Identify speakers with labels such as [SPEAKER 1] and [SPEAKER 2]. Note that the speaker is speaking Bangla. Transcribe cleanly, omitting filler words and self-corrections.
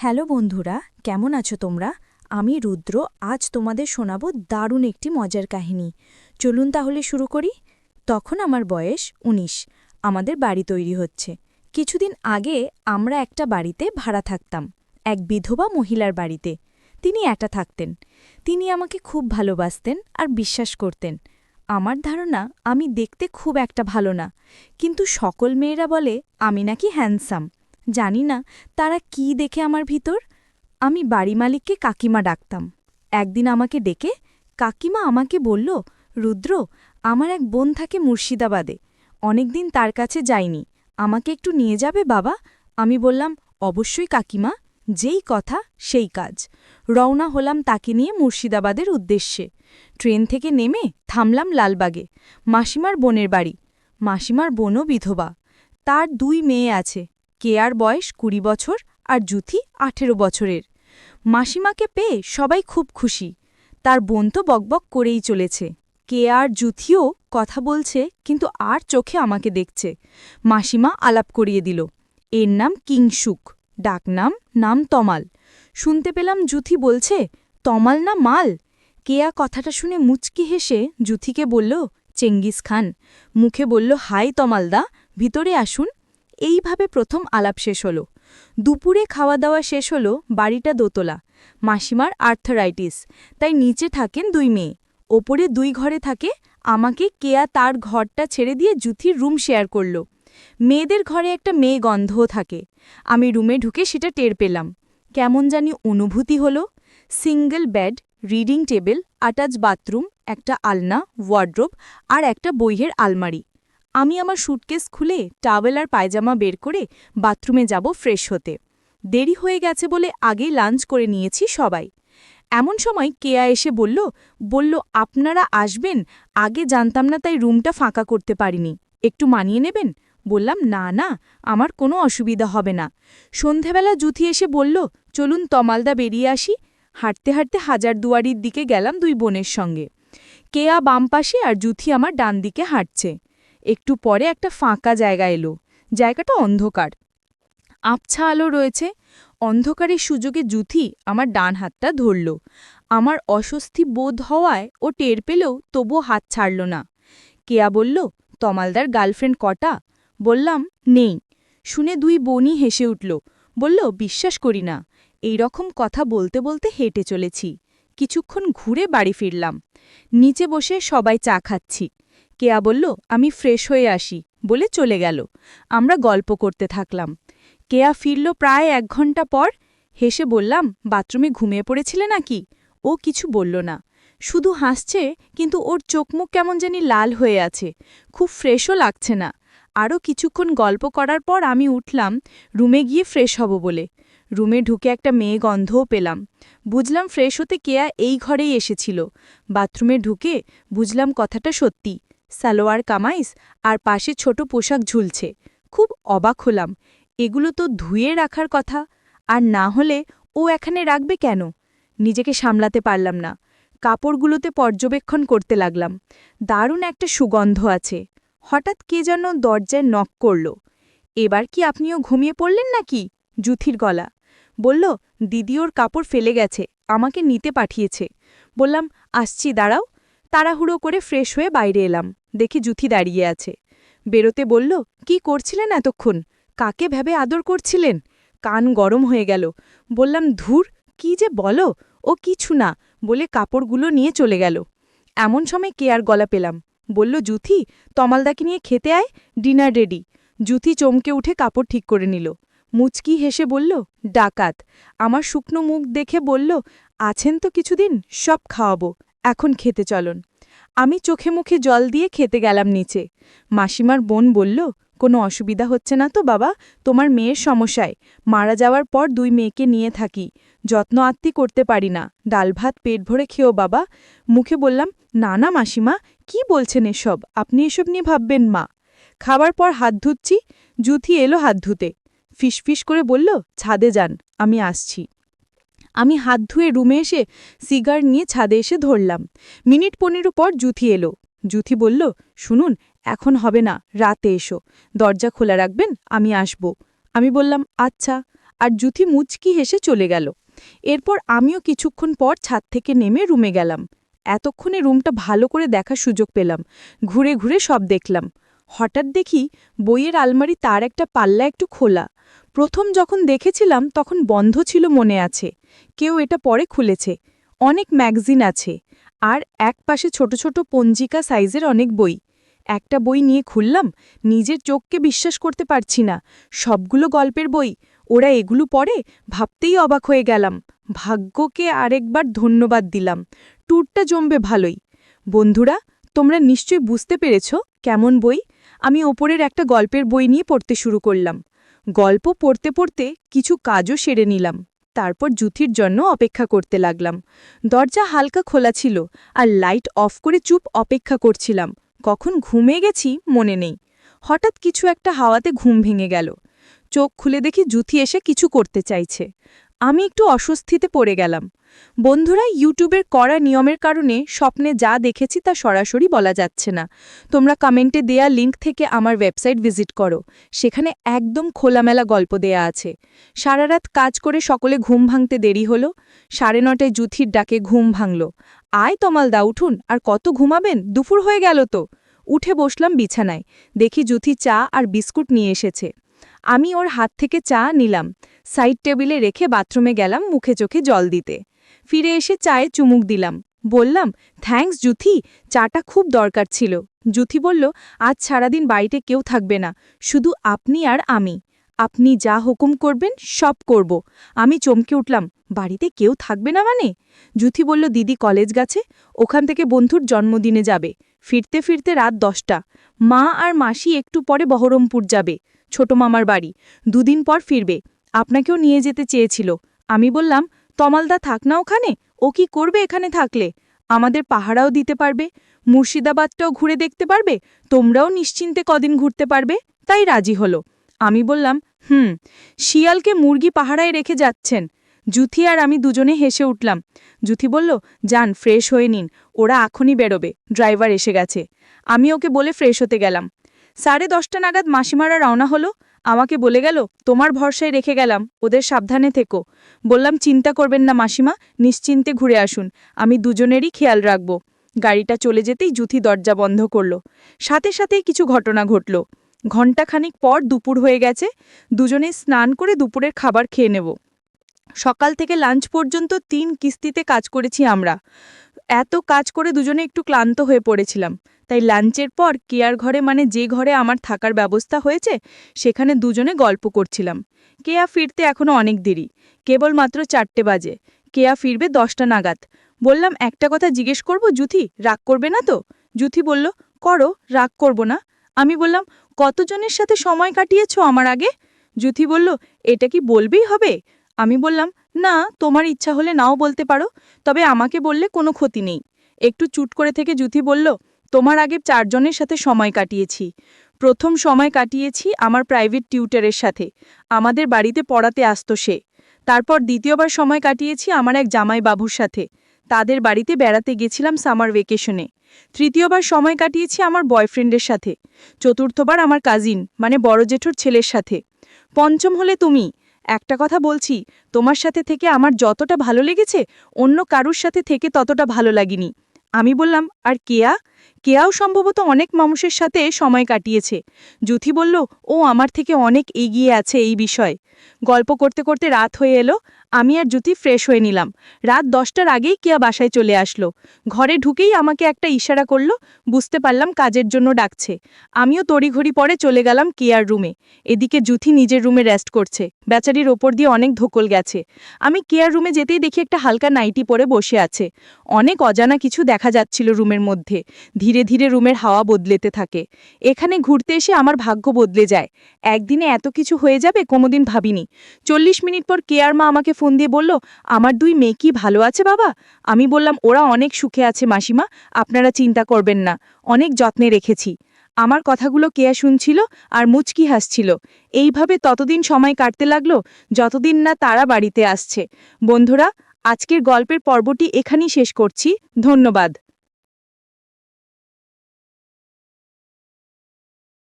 [SPEAKER 1] হ্যালো বন্ধুরা, কেমন আছো তোমরা? আমি রুদ্র। আজ তোমাদের শোনাবো দারুণ একটি মজার কাহিনী। চলুন তাহলে শুরু করি। তখন আমার বয়স ১৯। আমাদের বাড়ি তৈরি হচ্ছে। কিছুদিন আগে আমরা একটা বাড়িতে ভাড়া থাকতাম, এক বিধবা মহিলার বাড়িতে। তিনি একা থাকতেন। তিনি আমাকে খুব ভালোবাসতেন আর বিশ্বাস করতেন। আমার ধারণা আমি দেখতে খুব একটা ভালো না, কিন্তু সকল মেয়েরা বলে আমি নাকি হ্যান্ডসাম। জানি না তারা কি দেখে আমার ভিতর। আমি বাড়ি মালিককে কাকিমা ডাকতাম। একদিন আমাকে ডেকে কাকিমা আমাকে বলল, রুদ্র, আমার এক বোন থাকে মুর্শিদাবাদে। অনেকদিন তার কাছে যাইনি, আমাকে একটু নিয়ে যাবে বাবা? আমি বললাম, অবশ্যই কাকিমা, যেই কথা সেই কাজ। রওনা হলাম তাকে নিয়ে মুর্শিদাবাদের উদ্দেশ্যে। ট্রেন থেকে নেমে থামলাম লালবাগে, মাসিমার বোনের বাড়ি। মাসিমার বোনও বিধবা। তার ২ মেয়ে আছে। কেয়ার বয়স ২০ বছর আর জুথি ১৮ বছরের। মাসিমাকে পেয়ে সবাই খুব খুশি। তার বোন তো বকবক করেই চলেছে। কেয়ার জুথিও কথা বলছে, কিন্তু আর চোখে আমাকে দেখছে। মাসিমা আলাপ করিয়ে দিল, এর নাম কিংসুক, ডাকনাম নাম তমাল। শুনতে পেলাম জুথি বলছে, তমাল না মাল। কেয়া কথাটা শুনে মুচকি হেসে জুথিকে বলল, চেঙ্গিস খান। মুখে বলল, হাই তমালদা, ভিতরে আসুন। এইভাবে প্রথম আলাপ শেষ হলো। দুপুরে খাওয়া দাওয়া শেষ হলো। বাড়িটা দোতলা। মাসিমার আর্থারাইটিস, তাই নিচে থাকেন ২ মেয়ে, ওপরে ২ ঘরে থাকে। আমাকে কেয়া তার ঘরটা ছেড়ে দিয়ে জুথির রুম শেয়ার করল। মেয়েদের ঘরে একটা মেয়ে গন্ধও থাকে। আমি রুমে ঢুকে সেটা টের পেলাম। কেমন জানি অনুভূতি হলো। Single bed, reading table, attach bathroom, একটা আলনা, ওয়ার্ড্রোব আর একটা বইয়ের আলমারি। আমি আমার স্যুটকেস খুলে টাওয়েল আর পায়জামা বের করে বাথরুমে যাব ফ্রেশ হতে। দেরি হয়ে গেছে বলে আগেই লাঞ্চ করে নিয়েছি সবাই। এমন সময় কেয়া এসে বলল, আপনারা আসবেন, আগে জানতাম না তাই রুমটা ফাঁকা করতে পারিনি, একটু মানিয়ে নেবেন? বললাম, না না, আমার কোনো অসুবিধা হবে না। সন্ধেবেলা জুথি এসে বলল, চলুন তমালদা বেরিয়ে আসি। হাঁটতে হাঁটতে হাজারদুয়ারির দিকে গেলাম ২ বোনের সঙ্গে। কেয়া বাম পাশে আর জুথি আমার ডান দিকে হাঁটছে। একটু পরে একটা ফাঁকা জায়গা এলো। জায়গাটা অন্ধকার, আবছা আলো রয়েছে। অন্ধকারের সুযোগে জুথি আমার ডান হাতটা ধরল। আমার অস্বস্তি বোধ হওয়ায় ও টের পেলেও তবুও হাত ছাড়ল না। কেয়া বলল, তমালদার গার্লফ্রেন্ড কটা? বললাম, নেই। শুনে ২ বোনই হেসে উঠল। বলল, বিশ্বাস করি না। এই রকম কথা বলতে বলতে হেঁটে চলেছি। কিছুক্ষণ ঘুরে বাড়ি ফিরলাম। নিচে বসে সবাই চা খাচ্ছি। কেয়া বলল, আমি ফ্রেশ হয়ে আসি, বলে চলে গেল। আমরা গল্প করতে থাকলাম। কেয়া ফিরল প্রায় ১ ঘন্টা পর। হেসে বললাম, বাথরুমে ঘুমিয়ে পড়েছিলে নাকি? ও কিছু বলল না, শুধু হাসছে, কিন্তু ওর চোখমুখ কেমন জানি লাল হয়ে আছে, খুব ফ্রেশও লাগছে না। আরও কিছুক্ষণ গল্প করার পর আমি উঠলাম রুমে গিয়ে ফ্রেশ হব বলে। রুমে ঢুকে একটা মেয়ে গন্ধও পেলাম। বুঝলাম ফ্রেশ হতে কেয়া এই ঘরেই এসেছিল। বাথরুমে ঢুকে বুঝলাম কথাটা সত্যি। সালোয়ার কামাইজ আর পাশে ছোট পোশাক ঝুলছে। খুব অবাক হলাম, এগুলো তো ধুয়ে রাখার কথা, আর না হলে ও এখানে রাখবে কেন? নিজেকে সামলাতে পারলাম না। কাপড়গুলোতে পর্যবেক্ষণ করতে লাগলাম। দারুণ একটা সুগন্ধ আছে। হঠাৎ কে যেন দরজায় নক করল। এবার কি আপনিও ঘুমিয়ে পড়লেন নাকি? জুথির গলা। বলল, দিদি ওর কাপড় ফেলে গেছে, আমাকে নিতে পাঠিয়েছে। বললাম, আসছি, দাঁড়াও। তাড়াহুড়ো করে ফ্রেশ হয়ে বাইরে এলাম। দেখি জুথি দাঁড়িয়ে আছে। বেরোতে বলল, কি করছিলেন এতক্ষণ? কাকে ভেবে আদর করছিলেন? কান গরম হয়ে গেল। বললাম, ধুর, কি যে বলো, ও কিছু না, বলে কাপড়গুলো নিয়ে চলে গেল। এমন সময় কেয়ার গলা পেলাম। বলল, জুথি, তমালদাকে নিয়ে খেতে আয়, ডিনার রেডি। জুথি চমকে উঠে কাপড় ঠিক করে নিল। মুচকি হেসে বলল, ডাকাত। আমার শুকনো মুখ দেখে বলল, আছেন তো কিছুদিন, সব খাওয়াবো, এখন খেতে চলন। আমি চোখে মুখে জল দিয়ে খেতে গেলাম নিচে। মাসিমার বোন বলল, কোনো অসুবিধা হচ্ছে না তো বাবা? তোমার মেয়ের সমস্যায় মারা যাওয়ার পর ২ মেয়েকে নিয়ে থাকি, যত্ন আত্তি করতে পারি না, ডাল ভাত পেট ভরে খেও বাবা। মুখে বললাম, না না মাসিমা, কি বলছেন এসব? আপনি এসব নিয়ে ভাববেন মা। খাবার পর হাত ধুচ্ছি, জুথি এলো হাত ধুতে। ফিসফিস করে বলল, ছাদে যান, আমি আসছি। আমি হাত ধুয়ে রুমে এসে সিগার নিয়ে ছাদে এসে ধরলাম। মিনিট ১৫ পর জুথি এলো। জুথি বলল, শুনুন, এখন হবে না, রাতে এসো, দরজা খোলা রাখবেন, আমি আসব। আমি বললাম, আচ্ছা। আর জুথি মুচকি হেসে চলে গেল। এরপর আমিও কিছুক্ষণ পর ছাদ থেকে নেমে রুমে গেলাম। এতক্ষণে রুমটা ভালো করে দেখার সুযোগ পেলাম। ঘুরে ঘুরে সব দেখলাম। হঠাৎ দেখি বইয়ের আলমারি তার একটা পাল্লা একটু খোলা। প্রথম যখন দেখেছিলাম তখন বন্ধ ছিল মনে আছে। কেউ এটা পরে খুলেছে। অনেক ম্যাগাজিন আছে। আর এক পাশে ছোট ছোট পঞ্জিকা সাইজের অনেক বই। একটা বই নিয়ে খুললাম, নিজের চোখকে বিশ্বাস করতে পারছি না। সবগুলো গল্পের বই। ওরা এগুলো পড়ে ভাবতেই অবাক হয়ে গেলাম। ভাগ্যকে আরেকবার ধন্যবাদ দিলাম। ট্যুরটা জমবে ভালোই। বন্ধুরা, তোমরা নিশ্চয়ই বুঝতে পেরেছ কেমন বই। আমি ওপরের একটা গল্পের বই নিয়ে পড়তে শুরু করলাম। গল্প পড়তে পড়তে কিছু কাজও সেরে নিলাম। তারপর জুথির জন্য অপেক্ষা করতে লাগলাম। দরজা হালকা খোলা ছিল আর লাইট অফ করে চুপ অপেক্ষা করছিলাম। কখন ঘুমিয়ে গেছি মনে নেই। হঠাৎ কিছু একটা হাওয়াতে ঘুম ভেঙে গেল। চোখ খুলে দেখি জুথি এসে কিছু করতে চাইছে। আমি একটু অস্বস্তিতে পড়ে গেলাম। বন্ধুরা, ইউটিউবের কড়া নিয়মের কারণে স্বপ্নে যা দেখেছি তা সরাসরি বলা যাচ্ছে না। তোমরা কমেন্টে দেয়া লিঙ্ক থেকে আমার ওয়েবসাইট ভিজিট করো। সেখানে একদম খোলামেলা গল্প দেয়া আছে। সারা রাত কাজ করে সকলে ঘুম ভাঙতে দেরি হলো। 9:30টায় জুথির ডাকে ঘুম ভাঙল। আয় তমালদা, উঠুন, আর কত ঘুমাবেন, দুপুর হয়ে গেল তো। উঠে বসলাম বিছানায়। দেখি জুথি চা আর বিস্কুট নিয়ে এসেছে। আমি ওর হাত থেকে চা নিলাম। সাইড টেবিলে রেখে বাথরুমে গেলাম মুখে চোখে জল দিতে। ফিরে এসে চায়ে চুমুক দিলাম। বললাম, থ্যাঙ্কস জুথি, চাটা খুব দরকার ছিল। জুথি বলল, আজ সারাদিন বাড়িতে কেউ থাকবে না, শুধু আপনি আর আমি। আপনি যা হুকুম করবেন সব করব। আমি চমকে উঠলাম, বাড়িতে কেউ থাকবে না মানে? জুথি বলল, দিদি কলেজ গেছে, ওখান থেকে বন্ধুর জন্মদিনে যাবে। ফিরতে ফিরতে রাত 10টা। মা আর মাসি একটু পরে বহরমপুর যাবে, ছোট মামার বাড়ি। 2 দিন পর ফিরবে। আপনাকেও নিয়ে যেতে চেয়েছিল। আমি বললাম, তমালদা থাক না ওখানে, ও কি করবে এখানে থাকলে? আমাদের পাহারাও দিতে পারবে, মুর্শিদাবাদটাও ঘুরে দেখতে পারবে, তোমরাও নিশ্চিন্তে কদিন ঘুরতে পারবে। তাই রাজি হলো। আমি বললাম, শিয়ালকে মুরগি পাহারায় রেখে যাচ্ছেন? জুথি আর আমি দুজনে হেসে উঠলাম। জুথি বলল, যান ফ্রেশ হয়ে নিন, ওরা এখনই বেরোবে, ড্রাইভার এসে গেছে। আমি ওকে বলে ফ্রেশ হতে গেলাম। 10:30 নাগাদ মাসিমারা রওনা হলো। আমাকে বলে গেল, তোমার ভরসায় রেখে গেলাম, ওদের সাবধানে থেকো। বললাম, চিন্তা করবেন না মাসিমা, নিশ্চিন্তে ঘুরে আসুন, আমি দুজনেরই খেয়াল রাখব। গাড়িটা চলে যেতেই জুথি দরজা বন্ধ করল। সাথে সাথেই কিছু ঘটনা ঘটল। ঘণ্টাখানিক পর দুপুর হয়ে গেছে। দুজনে স্নান করে দুপুরের খাবার খেয়ে নেব। সকাল থেকে লাঞ্চ পর্যন্ত 3 কিস্তিতে কাজ করেছি আমরা। এত কাজ করে দুজনে একটু ক্লান্ত হয়ে পড়েছিলাম। তাই লাঞ্চের পর কেয়ার ঘরে, মানে যে ঘরে আমার থাকার ব্যবস্থা হয়েছে, সেখানে দুজনে গল্প করছিলাম। কেয়া ফিরতে এখনো অনেক দেরি, কেবলমাত্র 4টে বাজে। কেয়া ফিরবে 10টা নাগাদ। বললাম, একটা কথা জিজ্ঞেস করব জুথি, রাগ করবে না তো? জুথি বলল, করো, রাগ করব না। আমি বললাম, কতজনের সাথে সময় কাটিয়েছ আমার আগে? জুথি বলল, এটা কি বলবেই হবে? আমি বললাম, না, তোমার ইচ্ছা হলে নাও বলতে পারো, তবে আমাকে বললে কোনো ক্ষতি নেই। একটু চুট করে থেকে জুথি বলল, তোমার আগে 4 জনের সাথে সময় কাটিয়েছি। প্রথম সময় কাটিয়েছি আমার প্রাইভেট টিউটরের সাথে, আমাদের বাড়িতে পড়াতে আসতো সে। তারপর দ্বিতীয়বার সময় কাটিয়েছি আমার এক জামাই বাবুর সাথে, তাদের বাড়িতে বেড়াতে গেছিলাম সামার ভেকেশনে। তৃতীয়বার সময় কাটিয়েছি আমার বয়ফ্রেন্ডের সাথে। চতুর্থবার আমার কাজিন, মানে বড় জেঠুর ছেলের সাথে। পঞ্চম হলে তুমি। একটা কথা বলছি, তোমার সাথে থেকে আমার যতটা ভালো লেগেছে, অন্য কারুর সাথে থেকে ততটা ভালো লাগেনি। আমি বললাম, আর কেয়া? কেয়াও সম্ভবত অনেক মানুষের সাথে সময় কাটিয়েছে। জুথি বলল, ও আমার থেকে অনেক এগিয়ে আছে এই বিষয়ে। গল্প করতে করতে রাত হয়ে এলো। আমি আর জুথি ফ্রেশ হয়ে নিলাম। রাত 10টার আগেই কেয়া বাসায় চলে আসলো। ঘরে ঢুকেই আমাকে একটা ইশারা করল। বুঝতে পারলাম কাজের জন্য ডাকছে। আমিও তড়িঘড়ি পরে চলে গেলাম কেয়ার রুমে। এদিকে জুথি নিজের রুমে রেস্ট করছে। বেচারির ওপর দিয়ে অনেক ধকল গেছে। আমি কেয়ার রুমে যেতেই দেখি একটা হালকা নাইটি পরে বসে আছে। অনেক অজানা কিছু দেখা যাচ্ছিল রুমের মধ্যে। ধীরে ধীরে রুমের হাওয়া বদলেতে থাকে। এখানে ঘুরতে এসে আমার ভাগ্য বদলে যায়। একদিনে এত কিছু হয়ে যাবে কোনোদিন ভাবিনি। 40 মিনিট পর কেয়ার মা আমাকে ফোন দিয়ে বলল, আমার 2 মেয়ে কি ভালো আছে বাবা? আমি বললাম, ওরা অনেক সুখে আছে মাসিমা, আপনারা চিন্তা করবেন না, অনেক যত্নে রেখেছি। আমার কথাগুলো কেয়া শুনছিল আর মুচকি হাসছিল। এইভাবে ততদিন সময় কাটতে লাগলো যতদিন না তারা বাড়িতে আসছে। বন্ধুরা, আজকের গল্পের পর্বটি এখানেই শেষ করছি। ধন্যবাদ।